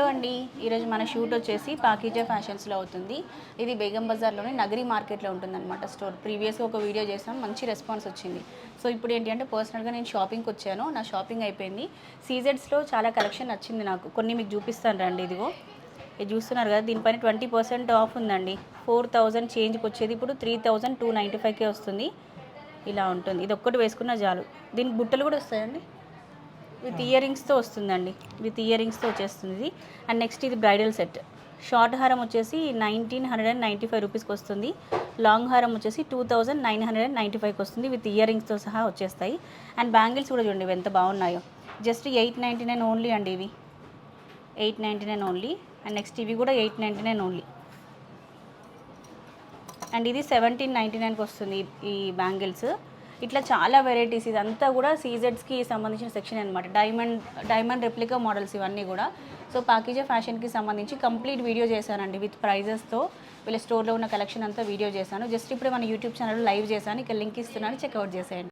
Hello అండి, ఈరోజు మన షూట్ వచ్చేసి పాకీజా ఫ్యాషన్స్లో అవుతుంది. ఇది బేగం బజార్లోని నగరి మార్కెట్లో ఉంటుందన్నమాట స్టోర్. ప్రీవియస్గా ఒక వీడియో చేసాం, మంచి రెస్పాన్స్ వచ్చింది. సో ఇప్పుడు ఏంటి అంటే పర్సనల్గా నేను షాపింగ్కి వచ్చాను. నా షాపింగ్ అయిపోయింది. సీజెడ్స్లో చాలా కలెక్షన్ నచ్చింది నాకు. కొన్ని మీకు చూపిస్తాను రండి. ఇదిగో ఇది చూస్తున్నారు కదా, దీనిపైన 20% ఆఫ్ ఉందండి. 4000 చేంజ్కి వచ్చేది ఇప్పుడు 3295కే వస్తుంది. ఇలా ఉంటుంది. ఇది ఒక్కటి వేసుకున్న చాలు. దీనికి బుట్టలు కూడా వస్తాయండి, విత్ ఇయర్ రింగ్స్తో వస్తుందండి. విత్ ఇయర్ రింగ్స్తో వచ్చేస్తుంది. అండ్ నెక్స్ట్ ఇది బ్రైడల్ సెట్. షార్ట్ హారం వచ్చేసి 1995 రూపీస్కి వస్తుంది. లాంగ్ హారం వచ్చేసి 2995కి వస్తుంది. విత్ ఇయర్ రింగ్స్తో సహా వచ్చేస్తాయి. అండ్ బ్యాంగిల్స్ కూడా చూడండి ఎంత బాగున్నాయో. జస్ట్ 899 ఓన్లీ అండి. ఇవి 899 ఓన్లీ. అండ్ నెక్స్ట్ ఇవి కూడా 899 ఓన్లీ. అండ్ ఇది 1799కి వస్తుంది ఈ బ్యాంగిల్స్. ఇట్లా చాలా వెరైటీస్. ఇదంతా కూడా సీజెడ్స్కి సంబంధించిన సెక్షన్ అనమాట. డైమండ్ రెప్లికా మోడల్స్ ఇవన్నీ కూడా. సో పాకీజా ఫ్యాషన్కి సంబంధించి కంప్లీట్ వీడియో చేశానండి విత్ ప్రైజెస్తో. వీళ్ళ స్టోర్లో ఉన్న కలెక్షన్ అంతా వీడియో చేశాను. జస్ట్ ఇప్పుడు మన యూట్యూబ్ ఛానల్లో లైవ్ చేశాను. ఇక్కడ లింక్ ఇస్తున్నాను, చెక్అవుట్ చేసేయండి.